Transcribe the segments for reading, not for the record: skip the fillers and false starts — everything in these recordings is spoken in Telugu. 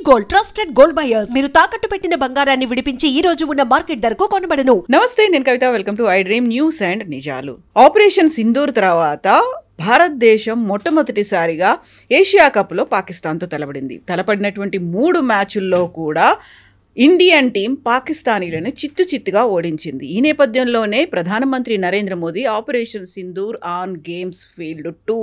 గోల్డ్ ట్రస్టెడ్ గోల్డ్ బయర్స్ మీరు తాకట్టు పెట్టిన బంగారాన్ని విడిపించి ఈ రోజు ఉన్న మార్కెట్ ధరకు కొనబడను. నమస్తే, నేను Kavitha. Welcome to I dream news and నిజాలు. ఆపరేషన్ సింధూర్ తర్వాత భారతదేశం మొట్టమొదటిసారిగా ఏషియా కప్లో పాకిస్తాన్తో తలపడినటువంటి 3 మ్యాచుల్లో కూడా ఇండియన్ టీం పాకిస్తానీలను చిత్తుగా ఓడించింది. ఈ నేపథ్యంలోనే ప్రధానమంత్రి Narendra Modi operation Sindoor on games field 2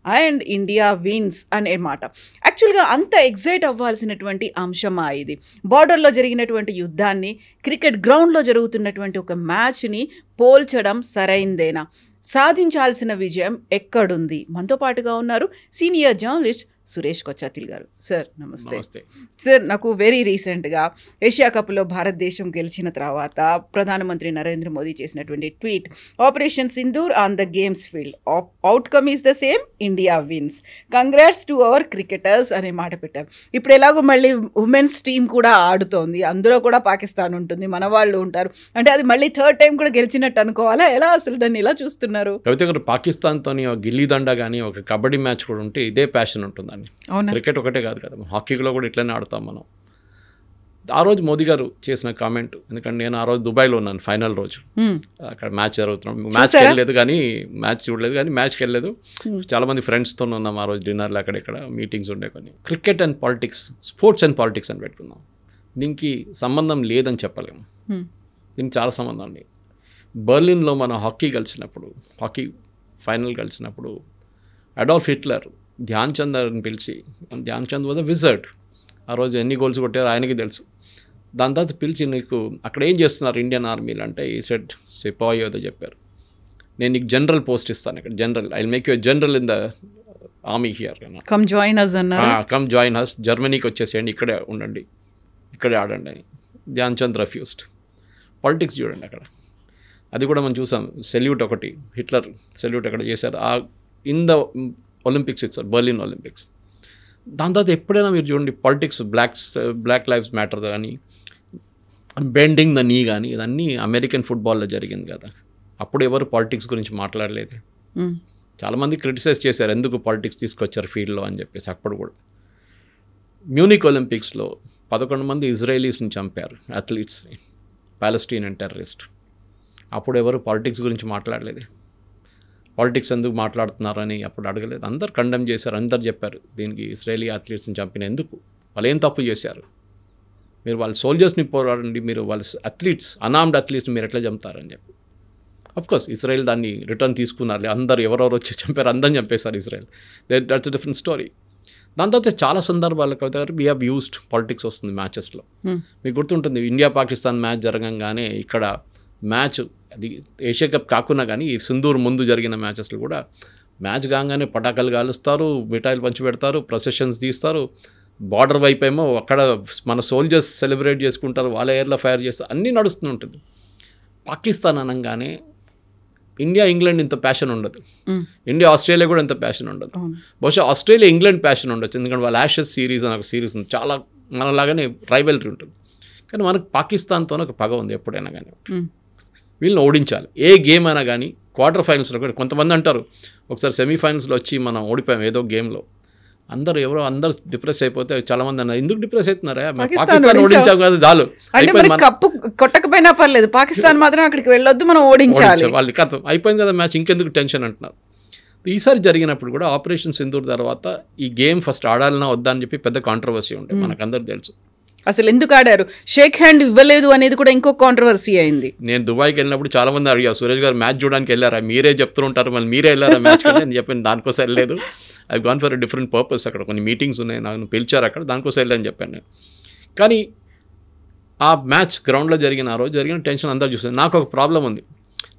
and India wins అనే మాట. యాక్చువల్గా అంత ఎగ్జైట్ అవ్వాల్సినటువంటి అంశమా ఇది? బార్డర్లో జరిగినటువంటి యుద్ధాన్ని క్రికెట్ గ్రౌండ్లో జరుగుతున్నటువంటి ఒక మ్యాచ్ని పోల్చడం సరైందేనా? సాధించాల్సిన విజయం ఎక్కడుంది? మనతో పాటుగా ఉన్నారు సీనియర్ జర్నలిస్ట్ సురేష్ కొచ్చాతిల్ గారు. సార్ నమస్తే. సార్, నాకు వెరీ రీసెంట్గా ఏషియా కప్లో భారతదేశం గెలిచిన తర్వాత ప్రధానమంత్రి నరేంద్ర మోదీ చేసినటువంటి tweet, operation Sindoor on the games field, outcome is the same, India wins, congrats to our cricketers అనే మాట పెట్టారు. ఇప్పుడు ఎలాగో మళ్ళీ ఉమెన్స్ టీం కూడా ఆడుతోంది, అందులో కూడా పాకిస్తాన్ ఉంటుంది, మన వాళ్ళు ఉంటారు. అంటే అది మళ్ళీ థర్డ్ టైం కూడా గెలిచినట్టు అనుకోవాలా? ఎలా అసలు దాన్ని ఎలా చూస్తున్నారు? కవిత గారు, పాకిస్తాన్తో గిల్లీ దండ కానీ ఒక కబడ్డీ మ్యాచ్ కూడా ఉంటే ఇదే ప్యాషన్ ఉంటుంది. క్రికెట్ ఒకటే కాదు కదా, హాకీలో కూడా ఇట్లనే ఆడతాం మనం. ఆ రోజు మోదీ గారు చేసిన కామెంట్, ఎందుకంటే నేను ఆ రోజు దుబాయ్లో ఉన్నాను ఫైనల్ రోజు. అక్కడ మ్యాచ్ జరుగుతున్నాం, మ్యాచ్కి వెళ్ళలేదు కానీ మ్యాచ్కి వెళ్ళలేదు. చాలామంది ఫ్రెండ్స్తో ఉన్నాం ఆ రోజు, డిన్నర్లు అక్కడెక్కడ మీటింగ్స్ ఉండే. కొన్ని cricket and politics, sports and politics అని పెట్టుకున్నాం. దీనికి సంబంధం లేదని చెప్పలేము, దీనికి చాలా సంబంధం అండి. బర్లిన్లో మన హాకీ ఫైనల్ కలిసినప్పుడు అడాల్ఫ్ హిట్లర్ ధ్యాన్ చంద్ అని పిలిచి, Dhyan Chand was a wizard, ఆ రోజు ఎన్ని గోల్స్ కొట్టారో ఆయనకి తెలుసు. దాని తర్వాత పిలిచి, నీకు అక్కడ ఏం చేస్తున్నారు ఇండియన్ ఆర్మీలు అంటే, ఈ సెట్ సిపాయి ఏదో చెప్పారు, నేను నీకు జనరల్ పోస్ట్ ఇస్తాను ఇక్కడ, general, I will make you general in the army here, come join us, జర్మనీకి వచ్చేసేయండి, ఇక్కడే ఉండండి, ఇక్కడే ఆడండి అని. ధ్యాన్ చంద్ రెఫ్యూస్డ్. పాలిటిక్స్ చూడండి అక్కడ, అది కూడా మనం చూసాం. సెల్యూట్ ఒకటి, హిట్లర్ సెల్యూట్ అక్కడ చేశారు ఇన్ ద ఒలింపిక్స్ ఇచ్చారు, బర్లిన్ ఒలింపిక్స్. దాని తర్వాత ఎప్పుడైనా మీరు చూడండి పాలిటిక్స్, బ్లాక్ లైవ్స్ మ్యాటర్ కానీ, బెండింగ్ ద నీ కానీ, ఇదన్నీ అమెరికన్ ఫుట్బాల్లో జరిగింది కదా. అప్పుడు ఎవరు పాలిటిక్స్ గురించి మాట్లాడలేదు. చాలామంది క్రిటిసైజ్ చేశారు, ఎందుకు పాలిటిక్స్ తీసుకొచ్చారు ఫీల్డ్లో అని చెప్పేసి. అప్పుడు కూడా మ్యూనిక్ ఒలింపిక్స్లో 11 మంది ఇజ్రాయలీస్ని చంపారు, అథ్లీట్స్ని, పాలెస్టీనియన్ టెర్రరిస్ట్. అప్పుడు ఎవరు పాలిటిక్స్ గురించి మాట్లాడలేదు. పాలిటిక్స్ ఎందుకు మాట్లాడుతున్నారని అప్పుడు అడగలేదు. అందరు కండెమ్ చేశారు, అందరు చెప్పారు దీనికి ఇజ్రాయలీ అథ్లీట్స్ని చంపిన ఎందుకు, వాళ్ళు ఏం తప్పు చేశారు, మీరు వాళ్ళ సోల్జర్స్ని పోరాడండి, మీరు వాళ్ళ అథ్లీట్స్, అనామ్డ్ అథ్లీట్స్ని మీరు ఎట్లా చంపుతారని చెప్పి. అఫ్కోర్స్ ఇజ్రాయెల్ దాన్ని రిటర్న్ తీసుకున్నారు, అందరు ఎవరెవరు వచ్చి చంపారు, అందరిని చంపేశారు Israel. That's a different story. దాని తర్వాత చాలా సందర్భాలకు అయితే వీ హ్యావ్ యూస్డ్ పాలిటిక్స్ వస్తుంది మ్యాచెస్లో. మీకు గుర్తుంటుంది, ఇండియా పాకిస్తాన్ మ్యాచ్ జరగంగానే ఇక్కడ మ్యాచ్, అది ఏషియా కప్ కాకుండా కానీ ఈ సింధూర్ ముందు జరిగిన మ్యాచెస్లో కూడా మ్యాచ్ కాగానే పటాకాలు కాలుస్తారు, మిఠాయిలు పంచిపెడతారు, ప్రొసెషన్స్ తీస్తారు. బార్డర్ వైపు ఏమో అక్కడ మన సోల్జర్స్ సెలబ్రేట్ చేసుకుంటారు, వాళ్ళ ఎయిర్లో ఫైర్ చేస్తారు, అన్నీ నడుస్తూ ఉంటుంది. పాకిస్తాన్ అనగానే ఇండియా ఇంగ్లాండ్ ఇంత ప్యాషన్ ఉండదు, ఇండియా ఆస్ట్రేలియా కూడా ఇంత ప్యాషన్ ఉండదు. బహుశా ఆస్ట్రేలియా ఇంగ్లాండ్ ప్యాషన్ ఉండొచ్చు, ఎందుకంటే వాళ్ళ యాషెస్ సిరీస్ అని ఒక సిరీస్ ఉంది, చాలా మనలాగానే రైవల్రీ ఉంటుంది. కానీ మనకు పాకిస్తాన్తోనే ఒక పగ ఉంది, ఎప్పుడైనా కానీ వీళ్ళని ఓడించాలి. ఏ గేమ్ అయినా కానీ క్వార్టర్ ఫైనల్స్లో కూడా కొంతమంది అంటారు, ఒకసారి సెమీఫైనల్స్లో వచ్చి మనం ఓడిపోయాం ఏదో గేమ్లో, అందరూ డిప్రెస్ అయిపోతే చాలామంది అన్నారు, ఎందుకు డిప్రెస్ అవుతున్నారా, పాకిస్తాన్ ఓడించాం కదా చాలు, కప్పు కొట్టకపోయినా పర్లేదు, పాకిస్తాన్ మాత్రం అక్కడికి వెళ్ళొద్దు, మనం ఓడించాలి, వాళ్ళు కథ అయిపోయింది కదా మ్యాచ్, ఇంకెందుకు టెన్షన్ అంటున్నారు. ఈసారి జరిగినప్పుడు కూడా ఆపరేషన్ సింధూర్ తర్వాత ఈ గేమ్ ఫస్ట్ ఆడాలన్నా వద్దా అని చెప్పి పెద్ద కాంట్రవర్సీ ఉండే, మనకందరూ తెలుసు. అసలు ఎందుకు ఆడారు, షేక్ హ్యాండ్ ఇవ్వలేదు అనేది కూడా ఇంకో కాంట్రవర్సీ అయింది. నేను దుబాయ్కి వెళ్ళినప్పుడు చాలామంది అడిగారు, సురేష్ గారు మ్యాచ్ చూడడానికి వెళ్ళారా, మీరే చెప్తుంటారు, మళ్ళీ మీరే వెళ్ళారా మ్యాచ్ కంటే అని చెప్పాను. దానికోసం వెళ్ళలేదు, I gone for a different purpose, అక్కడ కొన్ని మీటింగ్స్ ఉన్నాయి, నాకు పిలిచారు అక్కడ, దానికోసం వెళ్ళని చెప్పాను నేను. కానీ ఆ మ్యాచ్ గ్రౌండ్లో జరిగిన ఆ రోజు జరిగిన టెన్షన్ అందరూ చూసాను. నాకు ఒక ప్రాబ్లం ఉంది,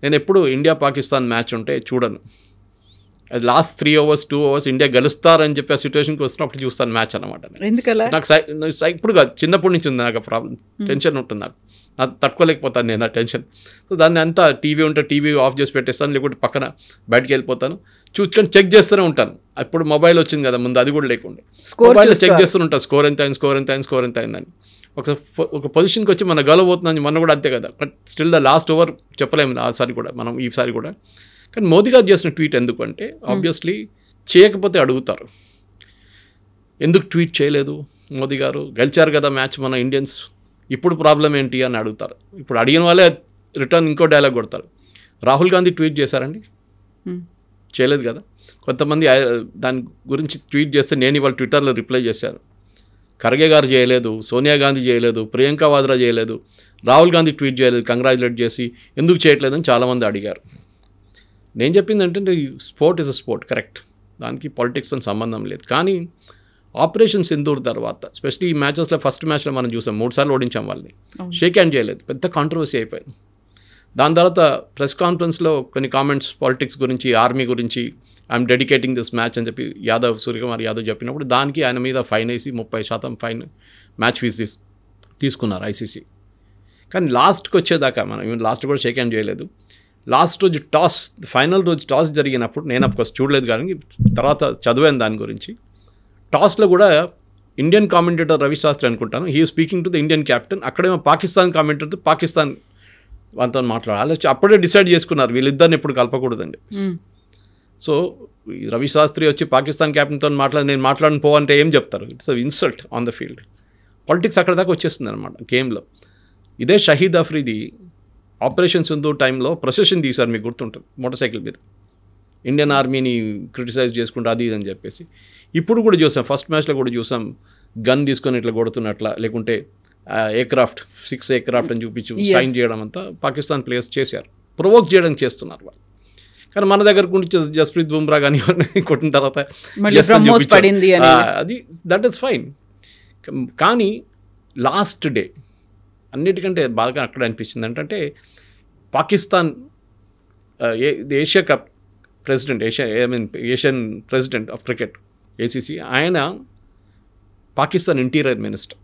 నేను ఎప్పుడు ఇండియా పాకిస్తాన్ మ్యాచ్ ఉంటే చూడను, అది లాస్ట్ 3 hours 2 hours ఇండియా గెలుస్తారని చెప్పి ఆ సిచ్యువేషన్కి వస్తున్నప్పుడు చూస్తాను మ్యాచ్ అనమాట. ఎందుకలా? నాకు ఇప్పుడు కాదు, చిన్నప్పటి నుంచి ఉంది నాకు ప్రాబ్లం, టెన్షన్ ఉంటుంది, నాకు తట్టుకోలేకపోతాను నేను ఆ టెన్షన్. సో దాన్ని అంతా టీవీ ఉంటే టీవీ ఆఫ్ చేసి పెట్టేస్తాను, లేకపోతే పక్కన బయటకు వెళ్ళిపోతాను, చూసుకొని చెక్ చేస్తూనే ఉంటాను. అప్పుడు మొబైల్ వచ్చింది కదా ముందు, అది కూడా లేకుండా మొబైల్లో చెక్ చేస్తూనే ఉంటాను, స్కోర్ ఎంత అయిందని. ఒక పొజిషన్కి వచ్చి మన గెలవబోతుందని, మొన్న కూడా అంతే కదా, but still the last over చెప్పలేము ఆసారి కూడా మనం, ఈసారి కూడా. కానీ మోదీ గారు చేసిన ట్వీట్ ఎందుకంటే ఆబ్వియస్లీ చేయకపోతే అడుగుతారు, ఎందుకు ట్వీట్ చేయలేదు, మోదీ గారు గెలిచారు కదా మ్యాచ్ మన ఇండియన్స్, ఇప్పుడు ప్రాబ్లం ఏంటి అని అడుగుతారు. ఇప్పుడు అడిగిన వాళ్ళే రిటర్న్ ఇంకో డైలాగ్ కొడతారు. రాహుల్ గాంధీ ట్వీట్ చేశారండి? చేయలేదు కదా. కొంతమంది దాని గురించి ట్వీట్ చేస్తే నేను ఇవాళ ట్విట్టర్లో రిప్లై చేశాను. ఖర్గే గారు చేయలేదు, సోనియా గాంధీ చేయలేదు, ప్రియాంక వాద్రా చేయలేదు, రాహుల్ గాంధీ ట్వీట్ చేయలేదు కంగ్రాచులేట్ చేసి, ఎందుకు చేయట్లేదని చాలామంది అడిగారు. నేను చెప్పింది ఏంటంటే sport is a sport, correct, దానికి పాలిటిక్స్ అని సంబంధం లేదు. కానీ ఆపరేషన్ సింధూర్ తర్వాత స్పెషల్లీ ఈ మ్యాచెస్లో ఫస్ట్ మ్యాచ్లో మనం చూసాం 3 సార్లు ఓడించాం వాళ్ళని, షేక్ హ్యాండ్ చేయలేదు, పెద్ద కాంట్రవర్సీ అయిపోయింది. దాని తర్వాత ప్రెస్ కాన్ఫరెన్స్లో కొన్ని కామెంట్స్ పాలిటిక్స్ గురించి, ఆర్మీ గురించి, ఐఎమ్ డెడికేటింగ్ దిస్ మ్యాచ్ అని చెప్పి సూర్యకుమార్ యాదవ్ చెప్పినప్పుడు దానికి ఆయన మీద ఫైన్ వేసి 30% ఫైన్ మ్యాచ్ ఫీజు తీసుకున్నారు ఐసీసీ. కానీ లాస్ట్కి వచ్చేదాకా మనం ఈవెన్ లాస్ట్ కూడా షేక్ హ్యాండ్ చేయలేదు. లాస్ట్ రోజు ఫైనల్ రోజు టాస్ జరిగినప్పుడు నేను అఫ్కోర్స్ చూడలేదు కానీ తర్వాత చదివాను దాని గురించి. టాస్లో కూడా ఇండియన్ కామెంటేటర్ రవి శాస్త్రి అనుకుంటాను, he speaking to the Indian captain, అక్కడేమో పాకిస్తాన్ కామెంటేటర్ పాకిస్తాన్ వాళ్ళతో మాట్లాడాలి. అప్పుడే డిసైడ్ చేసుకున్నారు వీళ్ళిద్దరిని ఎప్పుడు కలపకూడదండి. సో రవి శాస్త్రి వచ్చి పాకిస్తాన్ క్యాప్టెన్తో నేను మాట్లాడను పోవంటే ఏం చెప్తారు? It's insult on the field. Politics అక్కడ దాకా వచ్చేస్తుంది అనమాట గేమ్లో. ఇదే షహీద్ అఫ్రీది ఆపరేషన్ సింధూర్ టైంలో ప్రొసెషన్ తీశారు, మీకు గుర్తుంటుంది, మోటార్ సైకిల్ మీద ఇండియన్ ఆర్మీని క్రిటిసైజ్ చేసుకుంటూ అది ఇది అని చెప్పేసి. ఇప్పుడు కూడా చూసాం, ఫస్ట్ మ్యాచ్లో కూడా చూసాం, గన్ తీసుకొని ఇట్లా కొడుతున్నట్లా, లేకుంటే ఎయిర్క్రాఫ్ట్ 6 ఎయిర్క్రాఫ్ట్ అని చూపించి సైన్ చేయడం అంతా పాకిస్తాన్ ప్లేయర్స్ చేశారు, ప్రొవోక్ చేయడం చేస్తున్నారు వాళ్ళు. కానీ మన దగ్గర గురించి జస్ప్రీత్ బుమ్రా కానీ కొట్టిన తర్వాత అది దట్ ఈస్ ఫైన్. కానీ లాస్ట్ డే అన్నిటికంటే బాగా అక్కడ అనిపించింది ఏంటంటే Pakistan Asia cup president, Asian president of cricket ACC, ఆయన పాకిస్తాన్ ఇంటీరియర్ మినిస్టర్,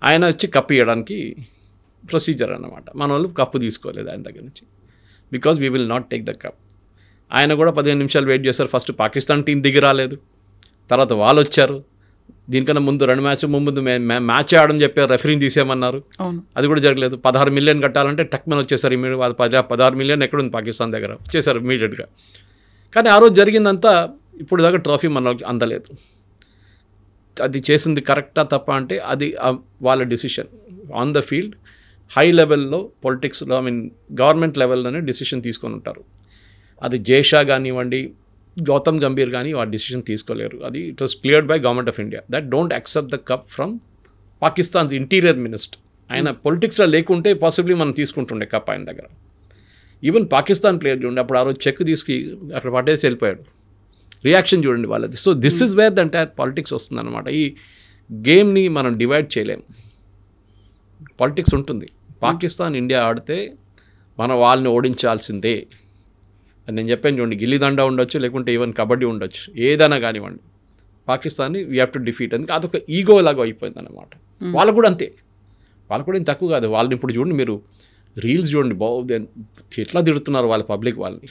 ఆయన వచ్చి కప్పు ఇవ్వడానికి ప్రొసీజర్ అన్నమాట. మన వాళ్ళు కప్పు తీసుకోలేదు ఆయన దగ్గర నుంచి, because we will not take the cup. ఆయన కూడా 15 నిమిషాలు వెయిట్ చేశారు. ఫస్ట్ పాకిస్తాన్ టీం దిగి రాలేదు, తర్వాత వాళ్ళు వచ్చారు. దీనికన్నా ముందు 2 మ్యాచ్ ముందు మ్యాచ్ ఆడని చెప్పారు, రెఫరీని తీసేయమన్నారు, అది కూడా జరగలేదు. 16 మిలియన్ కట్టాలంటే టక్మని వచ్చేసారు ఇమీడియట్. వాళ్ళు 16 మిలియన్ ఎక్కడుంది పాకిస్తాన్ దగ్గర, వచ్చేసారు ఇమీడియట్గా. కానీ ఆ రోజు జరిగిందంతా ఇప్పుడు దాకా ట్రోఫీ మనకి అందలేదు. అది చేసింది కరెక్టా తప్ప అంటే అది వాళ్ళ decision. On the field high లెవెల్లో పొలిటిక్స్లో గవర్నమెంట్ లెవెల్లోనే డిసిషన్ తీసుకొని ఉంటారు. అది జైషా కానివ్వండి, గౌతమ్ గంభీర్ కానీ ఆ డిసిషన్ తీసుకోలేరు. అది it was cleared by government of India that don't accept the cup from Pakistan's interior minister. ఆయన పొలిటిక్స్లో లేకుంటే పాసిబ్లీ మనం తీసుకుంటుండే కప్ ఆయన దగ్గర. ఈవెన్ పాకిస్తాన్ ప్లేయర్ చూడండి, అప్పుడు ఆ రోజు చెక్ తీసుకు అక్కడ పట్టేసి వెళ్ళిపోయాడు. రియాక్షన్ చూడండి వాళ్ళది. So this is where the entire politics వస్తుందన్నమాట. ఈ గేమ్ని మనం డివైడ్ చేయలేము, పాలిటిక్స్ ఉంటుంది. పాకిస్తాన్ ఇండియా ఆడితే మనం వాళ్ళని ఓడించాల్సిందే అని నేను చెప్పాను చూడండి. గిల్లిదండ ఉండొచ్చు, లేకుంటే ఈవెన్ కబడ్డీ ఉండొచ్చు, ఏదైనా కానివ్వండి, పాకిస్తాన్ని వీ హ్యావ్ టు డిఫీట్. అందుకే అదొక ఈగో లాగా అయిపోయింది అన్నమాట. వాళ్ళకు కూడా అంతే, వాళ్ళకు కూడా ఏం తక్కువ కాదు. వాళ్ళని ఇప్పుడు చూడండి, మీరు రీల్స్ చూడండి, బాగుంది ఎట్లా తిడుతున్నారు వాళ్ళ పబ్లిక్ వాళ్ళని.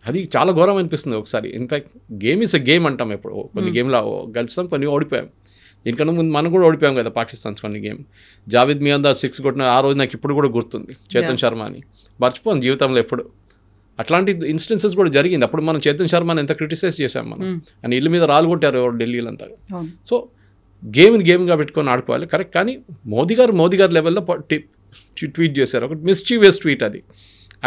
అది చాలా ఘోరం అనిపిస్తుంది ఒకసారి. In fact game is a game అంటాం. ఎప్పుడు కొన్ని గేమ్లో గెలుస్తాం, కొన్ని ఓడిపోయాం. దీనికన్నా ముందు మనం కూడా ఓడిపోయాం కదా పాకిస్తాన్స్ కొన్ని గేమ్. జావేద్ మియాందార్ 6 కొట్టిన ఆ రోజు నాకు ఇప్పుడు కూడా గుర్తుంది. చేతన్ శర్మ అని మర్చిపోను జీవితంలో ఎప్పుడు. అట్లాంటి ఇన్స్టెన్సెస్ కూడా జరిగింది. అప్పుడు మనం చేతన్ శర్మని ఎంత క్రిటిసైజ్ చేశాం మనం, అని ఇల్లు మీద రాళ్ళు కొట్టారు ఢిల్లీలో అంతా. సో గేమ్గా పెట్టుకొని ఆడుకోవాలి, కరెక్ట్. కానీ మోదీ గారు లెవెల్లో ట్వీట్ చేశారు, ఒకటి మిస్చీవియస్ ట్వీట్. అది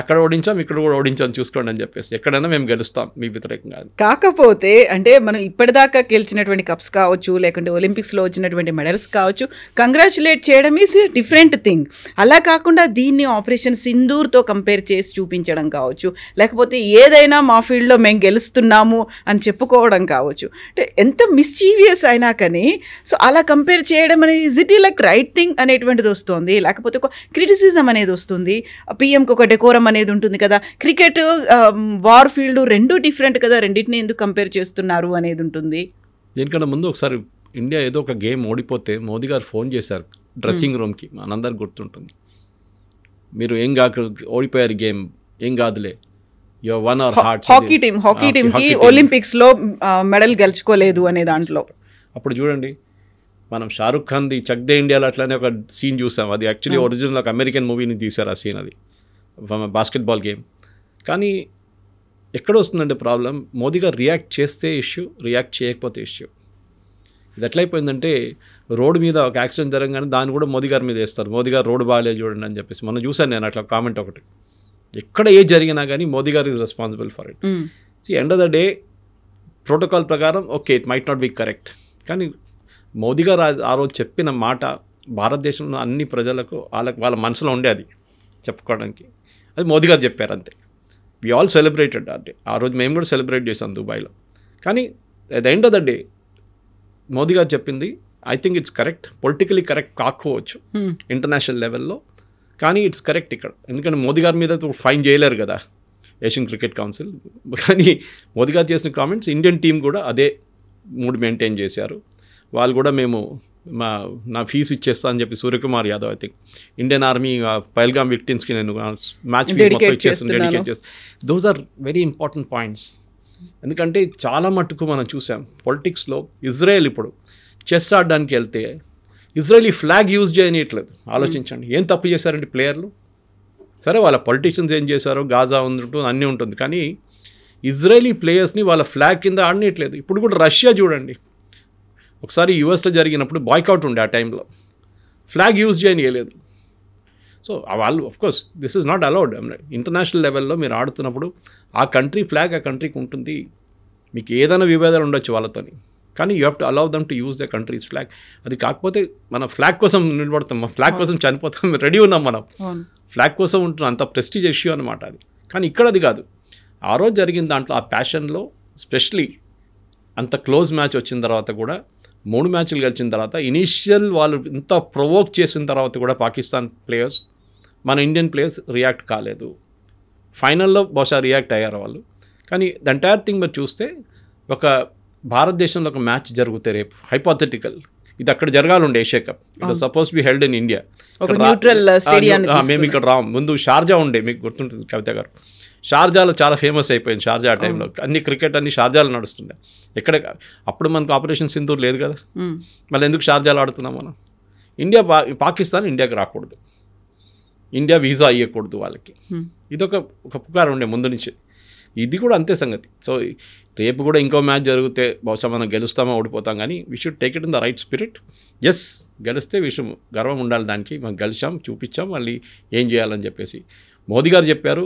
అక్కడ ఓడించాం, ఇక్కడ కూడా ఓడించాం, చూసుకోండి అని చెప్పేసి. ఎక్కడైనా మేము గెలుస్తాం మీకు వ్యతిరేకంగా. కాకపోతే అంటే మనం ఇప్పటిదాకా గెలిచినటువంటి కప్స్ కావచ్చు, లేకుంటే ఒలింపిక్స్లో వచ్చినటువంటి మెడల్స్ కావచ్చు, కంగ్రాచులేట్ చేయడం ఈజ్ డిఫరెంట్ థింగ్. అలా కాకుండా దీన్ని ఆపరేషన్ సింధూర్తో కంపేర్ చేసి చూపించడం కావచ్చు, లేకపోతే ఏదైనా మా ఫీల్డ్లో మేము గెలుస్తున్నాము అని చెప్పుకోవడం కావచ్చు. అంటే ఎంత మిస్చీవియస్ అయినా కానీ సో అలా కంపేర్ చేయడం అనేది is it like right thing అనేటువంటిది వస్తుంది, లేకపోతే ఒక క్రిటిసిజం అనేది వస్తుంది. పిఎంకి ఒక డెకోరం అనేది ఉంటుంది కదా. క్రికెట్, వార్ ఫీల్డ్ రెండు డిఫరెంట్ కదా, రెండింటిని ఎందుకు కంపేర్ చేస్తున్నారు అనేది ఉంటుంది. దీనికన్నా ముందు ఒకసారి ఇండియా ఏదో ఒక గేమ్ ఓడిపోతే మోదీ గారు ఫోన్ చేశారు డ్రెస్సింగ్ రూమ్కి, మనందరికి గుర్తుంటుంది. మీరు ఏం కాక ఓడిపోయారు గేమ్, ఏం కాదులే, హాకీ టీంకి ఒలింపిక్స్లో మెడల్ గెలుచుకోలేదు అనే దాంట్లో. అప్పుడు చూడండి, మనం షారుఖ్ ఖాన్ది చక్ దే ఇండియాలో అట్లానే ఒక సీన్ చూసాం. అది యాక్చువల్లీ ఒరిజినల్ ఒక అమెరికన్ మూవీని తీశారు ఆ సీన్, అది బాస్కెట్బాల్ గేమ్. కానీ ఎక్కడ వస్తుందంటే ప్రాబ్లం, మోదీ గారు రియాక్ట్ చేస్తే ఇష్యూ, రియాక్ట్ చేయకపోతే ఇష్యూ. ఇది ఎట్లయిపోయిందంటే రోడ్డు మీద ఒక యాక్సిడెంట్ జరగగానే దాన్ని కూడా మోదీ గారి మీద వేస్తారు, మోదీ గారు రోడ్డు బాగాలేదు చూడండి అని చెప్పేసి. మనం చూశాను నేను అట్లా కామెంట్ ఒకటి. ఎక్కడ ఏ జరిగినా కానీ మోదీ గారు is responsible for it. End of the day protocol ప్రకారం okay it might not be correct, కానీ మోదీ గారు ఆ రోజు చెప్పిన మాట భారతదేశంలో అన్ని ప్రజలకు వాళ్ళ మనసులో ఉండే అది చెప్పుకోవడానికి. అది మోదీ గారు చెప్పారు అంతే. వి ఆల్ సెలబ్రేటెడ్ అంటే ఆ రోజు మేము కూడా సెలబ్రేట్ చేసాం దుబాయ్లో. కానీ at the end of the day Modi గారు చెప్పింది I think it's correct. Politically correct కాకపోవచ్చు ఇంటర్నేషనల్ లెవెల్లో, కానీ ఇట్స్ కరెక్ట్ ఇక్కడ. ఎందుకంటే మోదీ గారి మీద ఫైన్ చేయలేరు కదా ఏషియన్ క్రికెట్ కౌన్సిల్. కానీ మోదీ గారు చేసిన కామెంట్స్ ఇండియన్ టీం కూడా అదే మూడ్ మెయింటైన్ చేశారు. వాళ్ళు కూడా మేము నా ఫీజు ఇచ్చేస్తా అని చెప్పి Suryakumar Yadav I think Indian army Pahalgam విక్టిమ్స్కి నేను మ్యాచ్ ఫీజు మొత్తం ఇచ్చేస్తాను, డెడికేట్ చేస్తాను. Those are very important points. ఎందుకంటే చాలా మట్టుకు మనం చూసాం పొలిటిక్స్లో ఇజ్రాయెల్ ఇప్పుడు చెస్ ఆడడానికి వెళ్తే ఇజ్రాయలీ ఫ్లాగ్ యూజ్ చేయనియట్లేదు. ఆలోచించండి ఏం తప్పు చేశారండి ప్లేయర్లు. సరే వాళ్ళ పొలిటీషియన్స్ ఏం చేశారో గాజా ఉంటుంది అన్నీ ఉంటుంది, కానీ ఇజ్రాయలీ ప్లేయర్స్ని వాళ్ళ ఫ్లాగ్ కింద ఆడనియట్లేదు. ఇప్పుడు కూడా రష్యా చూడండి, ఒకసారి యూఎస్లో జరిగినప్పుడు బాయ్కౌట్ ఉండే ఆ టైంలో, ఫ్లాగ్ యూజ్ చేయనియలేదు. సో వాళ్ళు of course this is not allowed. International లెవెల్లో మీరు ఆడుతున్నప్పుడు ఆ కంట్రీ ఫ్లాగ్ ఆ కంట్రీకి ఉంటుంది. మీకు ఏదైనా విభేదాలు ఉండొచ్చు వాళ్ళతోని, కానీ you have to allow them to use the countries flag. అది కాకపోతే మన ఫ్లాగ్ కోసం నిలబడతాం, మన ఫ్లాగ్ కోసం చనిపోతాం, రెడీ ఉన్నాం మనం, ఫ్లాగ్ కోసం ఉంటున్నాం, అంత ప్రెస్టీజ్ ఇష్యూ అనమాట అది. కానీ ఇక్కడ అది కాదు. ఆ రోజు జరిగిన దాంట్లో ఆ ప్యాషన్లో స్పెషలీ అంత క్లోజ్ మ్యాచ్ వచ్చిన తర్వాత కూడా 3 మ్యాచ్లు గెలిచిన తర్వాత ఇనీషియల్ వాళ్ళు ఇంత ప్రొవోక్ చేసిన తర్వాత కూడా పాకిస్తాన్ ప్లేయర్స్ మన ఇండియన్ ప్లేయర్స్ రియాక్ట్ కాలేదు. ఫైనల్లో బహుశా రియాక్ట్ అయ్యారు వాళ్ళు. కానీ ద ఎంటైర్ థింగ్ మీరు చూస్తే ఒక భారతదేశంలో ఒక మ్యాచ్ జరిగితే రేపు హైపోథెటికల్ ఇది అక్కడ జరగాలండి Asia cup, it suppose be held in India. మేము ఇక్కడ రాము. ముందు షార్జా ఉండే, మీకు గుర్తుంటుంది కవిత గారు, షార్జాలో చాలా ఫేమస్ అయిపోయింది. షార్జా ఆ టైంలో అన్ని క్రికెట్ అన్ని షార్జాలో నడుస్తుండే. ఎక్కడ అప్పుడు మనకు ఆపరేషన్ సింధూర్ లేదు కదా, మళ్ళీ ఎందుకు షార్జాలో ఆడుతున్నాం మనం. పాకిస్తాన్ ఇండియాకి రాకూడదు, ఇండియా వీసా ఇవ్వకూడదు వాళ్ళకి. ఇదొక పుకారం ఉండే ముందు నుంచి. ఇది కూడా అంతే సంగతి. సో రేపు కూడా ఇంకో మ్యాచ్ జరిగితే బహుశా మనం గెలుస్తామో ఓడిపోతాం, కానీ we should take it in the right spirit. Yes గెలిస్తే విషయం గర్వం ఉండాలి దానికి, మనం గెలిచాం చూపించాం, మళ్ళీ ఏం చేయాలని చెప్పేసి మోదీ గారు చెప్పారు,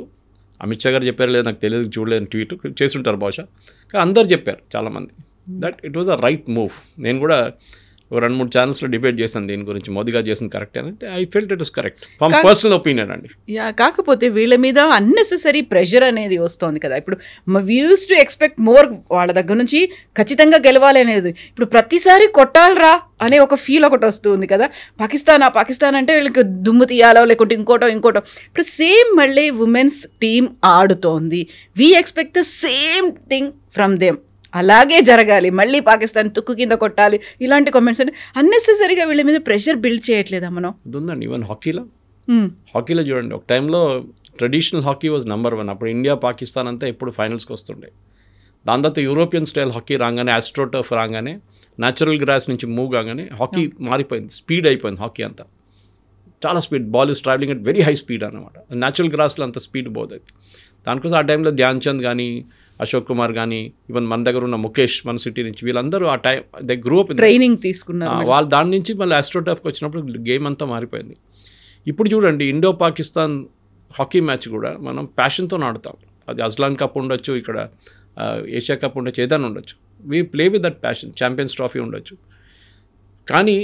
అమిత్ షా గారు చెప్పారు, లేదు నాకు తెలియదు, చూడలేని ట్వీట్ చేస్తుంటారు బహుశా, కానీ అందరు చెప్పారు చాలామంది that it was the right move. నేను కూడా 2-3 ఛానల్స్లో డిబేట్ చేశాను దీని గురించి, మోదీ గారు చేసిన కరెక్ట్ అని. I felt it is correct from personal opinion అండి. కాకపోతే వీళ్ళ మీద అన్నెసెసరీ ప్రెషర్ అనేది వస్తుంది కదా. ఇప్పుడు we use to expect more, వాళ్ళ దగ్గర నుంచి ఖచ్చితంగా గెలవాలి అనేది. ఇప్పుడు ప్రతిసారి కొట్టాలరా అనే ఒక ఫీల్ ఒకటి వస్తుంది కదా. పాకిస్తాన్ అంటే వీళ్ళకి దుమ్ము తీయాలో లేకుంటే ఇంకోటో. ఇప్పుడు సేమ్ మళ్ళీ ఉమెన్స్ టీమ్ ఆడుతోంది. We expect the same thing from them. అలాగే జరగాలి, మళ్ళీ పాకిస్తాన్ తుక్కు కింద కొట్టాలి, ఇలాంటి కామెంట్స్ అంటే అన్నెసెసరీగా వీళ్ళ మీద ప్రెషర్ బిల్డ్ చేయట్లేదా మనం? ఇది ఉందండి. ఈవెన్ హాకీలో చూడండి, ఒక టైంలో ట్రెడిషనల్ హాకీ వాజ్ నెంబర్ 1. అప్పుడు ఇండియా పాకిస్తాన్ అంతా ఎప్పుడు ఫైనల్స్కి వస్తుండే. దాని తర్వాత యూరోపియన్ స్టైల్ హాకీ రాగానే, ఆస్ట్రోటర్ఫ్ రాగానే, న్యాచురల్ గ్రాస్ నుంచి మూవ్ కాగానే హాకీ మారిపోయింది, స్పీడ్ అయిపోయింది హాకీ అంతా. చాలా speed, ball is travelling at very high speed అనమాట. న్యాచురల్ గ్రాస్లో అంత స్పీడ్ పోతుంది. దానికోసం ఆ టైంలో ధ్యాన్ చంద్ కానీ, అశోక్ కుమార్ కానీ, ఈవెన్ మన దగ్గర ఉన్న ముఖేష్ మన సిటీ నుంచి, వీళ్ళందరూ ఆ time they grew up training తీసుకున్నారు. వాళ్ళు దాని నుంచి మళ్ళీ ఆస్ట్రోటర్ఫ్కి వచ్చినప్పుడు గేమ్ అంతా మారిపోయింది. ఇప్పుడు చూడండి ఇండో పాకిస్తాన్ హాకీ మ్యాచ్ కూడా మనం ప్యాషన్తో ఆడతాం. అది అజ్లాన్ కప్ ఉండొచ్చు, ఇక్కడ ఏషియా కప్ ఉండొచ్చు, ఏదైనా ఉండొచ్చు. We play with that passion. Champions trophy ఉండొచ్చు. కానీ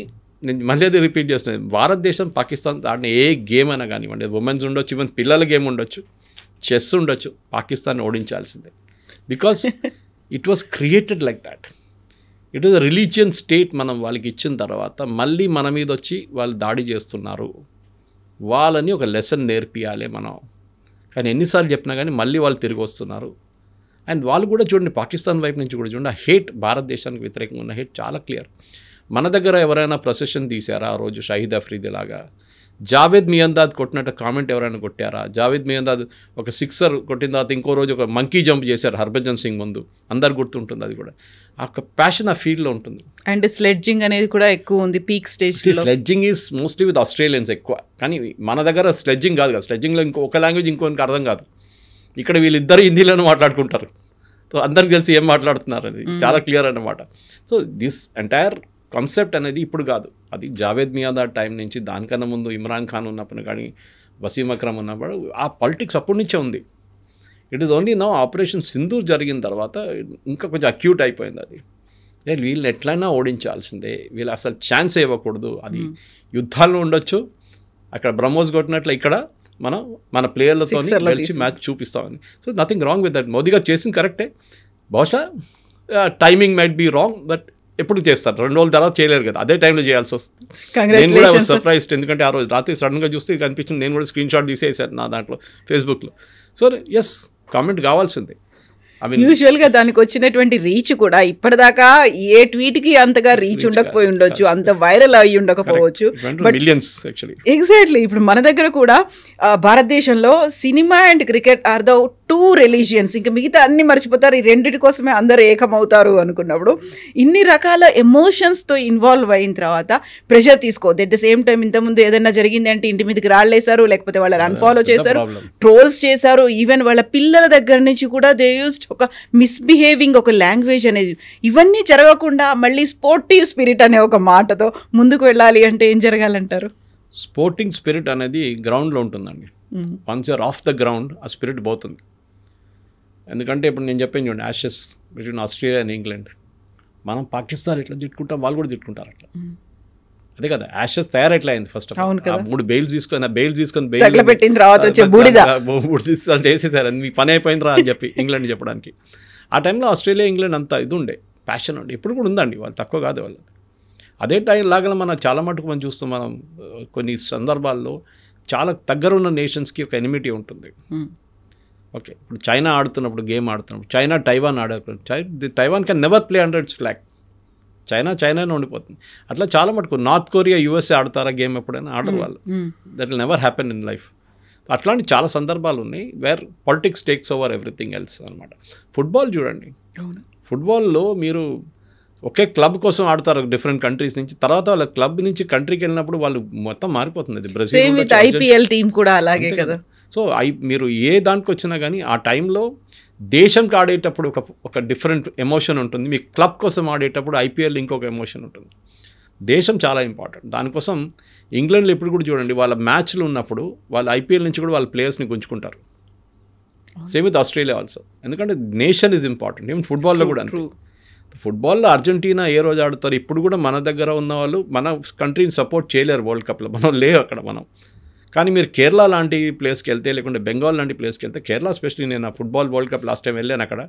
నేను మళ్ళీ అది రిపీట్ చేస్తున్నాను, భారతదేశం పాకిస్తాన్ ఆడిన ఏ గేమ్ అయినా కానివ్వండి, ఉమెన్స్ ఉండొచ్చు, ఈవెన్ పిల్లల గేమ్ ఉండొచ్చు, చెస్ ఉండొచ్చు, పాకిస్తాన్ ఓడించాల్సిందే. Because it was created like that. It was a religion state. మనం వాళ్ళకి ఇచ్చిన తర్వాత మళ్ళీ మన మీద వచ్చి వాళ్ళు దాడి చేస్తున్నారు, వాళ్ళని ఒక లెసన్ నేర్పియాలి మనం. కానీ ఎన్నిసార్లు చెప్పినా కానీ మళ్ళీ వాళ్ళు తిరిగి వస్తున్నారు. అండ్ వాళ్ళు కూడా చూడండి, పాకిస్తాన్ వైపు నుంచి కూడా చూడండి, ఆ హేట్, భారతదేశానికి వ్యతిరేకంగా ఉన్న హేట్ చాలా క్లియర్. మన దగ్గర ఎవరైనా ప్రొసెషన్ తీశారా ఆ రోజు షహీద్ అఫ్రీది లాగా? జావేద్ మియందాద్ కొట్టినట్టు కామెంట్ ఎవరైనా కొట్టారా? జావేద్ మియందాద్ ఒక 6 కొట్టిన తర్వాత ఇంకో రోజు ఒక మంకీ జంప్ చేశారు హర్భజన్ సింగ్ ముందు, అందరు గుర్తుంటుంది. అది కూడా ఆ ప్యాషన్ ఆ ఫీల్డ్లో ఉంటుంది. అండ్ స్లెడ్జింగ్ అనేది కూడా ఎక్కువ ఉంది peak stage. Sledging is mostly with Australians ఎక్కువ, కానీ మన దగ్గర స్లెడ్జింగ్ కాదు కదా. స్లెడ్జింగ్లో ఒక లాంగ్వేజ్ ఇంకోనికి అర్థం కాదు. ఇక్కడ వీళ్ళిద్దరు హిందీలోనే మాట్లాడుకుంటారు. సో అందరికి తెలిసి ఏం మాట్లాడుతున్నారు అనేది చాలా క్లియర్ అన్నమాట. సో దిస్ ఎంటైర్ కాన్సెప్ట్ అనేది ఇప్పుడు కాదు, అది జావేద్ మియాదార్ టైం నుంచి, దానికన్నా ముందు ఇమ్రాన్ ఖాన్ ఉన్నప్పుడు కానీ, వసీం అక్రమ్ ఉన్నప్పుడు ఆ పాలిటిక్స్ అప్పటి నుంచే ఉంది. It is only now operation Sindoor జరిగిన తర్వాత ఇంకా కొంచెం అక్యూట్ అయిపోయింది అది. వీళ్ళని ఎట్లయినా ఓడించాల్సిందే, వీళ్ళు అసలు ఛాన్స్ ఇవ్వకూడదు. అది యుద్ధాల్లో ఉండొచ్చు, అక్కడ బ్రహ్మోస్ కొట్టినట్లు ఇక్కడ మనం మన ప్లేయర్లతో గెలిచి మ్యాచ్ చూపిస్తామని. So nothing wrong with that. Modi గారు చేసింది కరెక్టే. బహుశా timing might be wrong, but ఎప్పుడు చేస్తారు, 2 రోజుల తర్వాత చేయలేరు కదా, అదే టైంలో చేయాల్సి వస్తుంది. నేను కూడా సర్ప్రైజ్డ్, ఎందుకంటే ఆ రోజు రాత్రి సడన్గా చూస్తే కనిపించింది. నేను కూడా స్క్రీన్ షాట్ తీసేసాను నా దాంట్లో ఫేస్బుక్లో. సో ఎస్, కామెంట్ కావాల్సిందే. యూజువల్గా దానికి వచ్చినటువంటి రీచ్ కూడా ఇప్పటిదాకా ఏ ట్వీట్కి అంతగా రీచ్ ఉండకపోయి ఉండొచ్చు, అంత వైరల్ అయ్యి ఉండకపోవచ్చు. ఎగ్జాక్ట్లీ. ఇప్పుడు మన దగ్గర కూడా భారతదేశంలో cinema and cricket or the 2 religions. ఇంకా మిగతా అన్ని మర్చిపోతారు, ఈ రెండింటి కోసమే అందరూ ఏకమవుతారు అనుకున్నప్పుడు ఇన్ని రకాల ఎమోషన్స్తో ఇన్వాల్వ్ అయిన తర్వాత ప్రెషర్ తీసుకోవద్దు. ఎట్ ద సేమ్ టైం ఇంతకుముందు ఏదైనా జరిగింది అంటే ఇంటి మీదకి రాళ్ళేశారు, లేకపోతే వాళ్ళని అన్ఫాలో చేశారు, ట్రోల్స్ చేశారు. ఈవెన్ వాళ్ళ పిల్లల దగ్గర నుంచి కూడా దే యూస్డ్ ఒక మిస్బిహేవింగ్, ఒక లాంగ్వేజ్ అనేది. ఇవన్నీ జరగకుండా మళ్ళీ స్పోర్టివ్ స్పిరిట్ అనే ఒక మాటతో ముందుకు వెళ్ళాలి అంటే ఏం జరగాలంటారు? స్పోర్టింగ్ స్పిరిట్ అనేది గ్రౌండ్లో ఉంటుందండి. Once you're off the ground ఆ స్పిరిట్ పోతుంది. ఎందుకంటే ఇప్పుడు నేను చెప్పాను చూడండి, Ashes between Australia and England, మనం పాకిస్తాన్ ఎట్లా తిట్టుకుంటాం, వాళ్ళు కూడా తిట్టుకుంటారు అట్లా. అదే కదా, యాషెస్ తయారెట్లా అయింది. ఫస్ట్ ఆఫ్ ఆల్ 3 బెయిల్స్ తీసుకొని బెయిల్ పెట్టిన తర్వాత అంటే వేసేసారు, మీ పని అయిపోయిందిరా అని చెప్పి ఇంగ్లాండ్ చెప్పడానికి. ఆ టైంలో ఆస్ట్రేలియా ఇంగ్లాండ్ అంతా ఇది ఉండే, ప్యాషన్ ఉండే. ఇప్పుడు కూడా ఉందండి, వాళ్ళు తక్కువ కాదు వాళ్ళు. అదే టైం లాగా మనం చాలా మటుకు మనం చూస్తాం, మనం కొన్ని సందర్భాల్లో చాలా దగ్గరున్న నేషన్స్కి ఒక ఎనిమిటీ ఉంటుంది. ఓకే, ఇప్పుడు చైనా ఆడుతున్నప్పుడు, గేమ్ ఆడుతున్నప్పుడు, China Taiwan Taiwan can never play under its flag. చైనానే ఉండిపోతుంది. అట్లా చాలా మటుకు నార్త్ కొరియా, యూఎస్ఏ ఆడతారా గేమ్ ఎప్పుడైనా? ఆడరు వాళ్ళు. That will never happen in life. అట్లాంటి చాలా సందర్భాలు ఉన్నాయి where politics takes over everything else అనమాట. ఫుట్బాల్ చూడండి, ఫుట్బాల్లో మీరు ఒకే క్లబ్ కోసం ఆడతారు డిఫరెంట్ కంట్రీస్ నుంచి, తర్వాత వాళ్ళ క్లబ్ నుంచి కంట్రీకి వెళ్ళినప్పుడు వాళ్ళు మొత్తం మారిపోతుంది. అది బ్రెజిల్ ఐపీఎల్ టీం కూడా అలాగే కదా. సో మీరు ఏ దానికి వచ్చినా కానీ ఆ టైంలో దేశంకి ఆడేటప్పుడు ఒక డిఫరెంట్ ఎమోషన్ ఉంటుంది, మీ క్లబ్ కోసం ఆడేటప్పుడు ఐపీఎల్ ఇంకొక ఎమోషన్ ఉంటుంది. దేశం చాలా ఇంపార్టెంట్. దానికోసం ఇంగ్లాండ్లో ఇప్పుడు కూడా చూడండి, వాళ్ళ మ్యాచ్లు ఉన్నప్పుడు వాళ్ళు ఐపీఎల్ నుంచి కూడా వాళ్ళ ప్లేయర్స్ని గుంజుకుంటారు. సేమ్ విత్ ఆస్ట్రేలియా ఆల్సో, ఎందుకంటే నేషన్ ఈజ్ ఇంపార్టెంట్. ఈవెన్ ఫుట్బాల్లో కూడా అంతే. ఫుట్బాల్లో అర్జెంటీనా ఏ రోజు ఆడుతారు, ఇప్పుడు కూడా మన దగ్గర ఉన్న వాళ్ళు మన కంట్రీని సపోర్ట్ చేయలేరు వరల్డ్ కప్లో, మనం లేవు అక్కడ మనం. కానీ మీరు కేరళ లాంటి ప్లేస్కి వెళ్తే, లేకుంటే బెంగాల్ లాంటి ప్లేస్కి వెళ్తే, కేరళ స్పెషల్లీ, నేను ఆ football world cup last time వెళ్ళాను, అక్కడ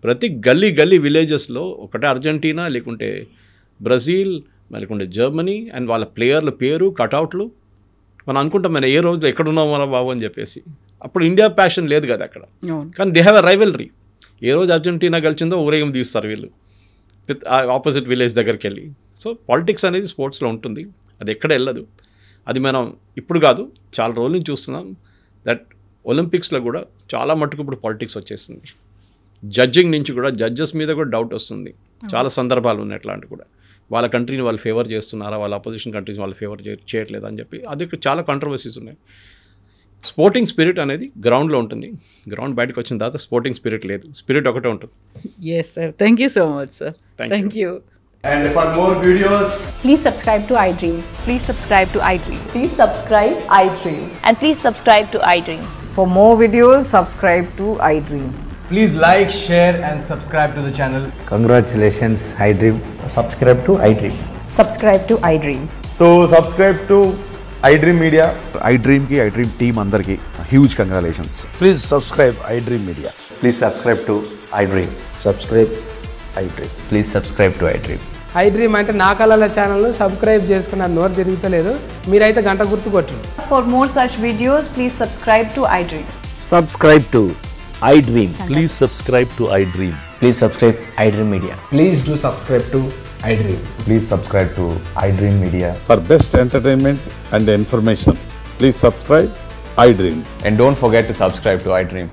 ప్రతి గల్లీ విలేజెస్లో ఒకటే అర్జెంటీనా, లేకుంటే బ్రెజిల్, లేకుంటే జర్మనీ, అండ్ వాళ్ళ ప్లేయర్ల పేరు కటౌట్లు. మనం అనుకుంటాం మనం ఏ రోజు ఎక్కడున్నాం మన బాబు అని చెప్పేసి. అప్పుడు ఇండియా ప్యాషన్ లేదు కదా అక్కడ, కానీ దే హ్యావ్ ఎ రైవల్రీ. ఏ రోజు అర్జెంటీనా గెలిచిందో ఊరేగం తీస్తారు వీళ్ళు ఆపోజిట్ విలేజ్ దగ్గరికి వెళ్ళి. సో పాలిటిక్స్ అనేది స్పోర్ట్స్లో ఉంటుంది, అది ఎక్కడ వెళ్ళదు. అది మనం ఇప్పుడు కాదు, చాలా రోజుల నుంచి చూస్తున్నాం. దట్ ఒలింపిక్స్లో కూడా చాలా మట్టుకు ఇప్పుడు పాలిటిక్స్ వచ్చేస్తుంది. జడ్జింగ్ నుంచి కూడా, జడ్జెస్ మీద కూడా డౌట్ వస్తుంది. చాలా సందర్భాలు ఉన్నాయి అట్లాంటి కూడా. వాళ్ళ కంట్రీని వాళ్ళు ఫేవర్ చేస్తున్నారా, వాళ్ళ అపోజిషన్ కంట్రీని వాళ్ళు ఫేవర్ చేయట్లేదు అని చెప్పి అది చాలా కాంట్రవర్సీస్ ఉన్నాయి. స్పోర్టింగ్ స్పిరిట్ అనేది గ్రౌండ్లో ఉంటుంది. గ్రౌండ్ బయటకు వచ్చిన తర్వాత స్పోర్టింగ్ స్పిరిట్ లేదు, స్పిరిట్ ఒకటే ఉంటుంది. Yes sir, thank you so much sir. Thank you. And for more videos, please subscribe to iDream. Please subscribe to iDream. Please subscribe iDream. And please subscribe to iDream. For more videos, subscribe to iDream. please like, share and subscribe to the channel. Congratulations, iDream. Subscribe to iDream. Subscribe to iDream. So subscribe to iDream Media. iDream ki iDream team andarki huge congratulations. Please subscribe iDream Media. Please subscribe to iDream. Subscribe iDream. Please subscribe to iDream. iDream అంటే నా కళల ఛానల్ను సబ్స్క్రైబ్ చేసుకున్న నోరు తిరుగుతలేదు, మీరైతే గంట గుర్తు కొట్టండి. For more such videos, please subscribe to iDream. Subscribe to iDream. Please subscribe to iDream. Please subscribe iDream Media. Please do subscribe to iDream. Please subscribe to iDream Media. For best entertainment and information, please subscribe iDream. And don't forget to subscribe to iDream.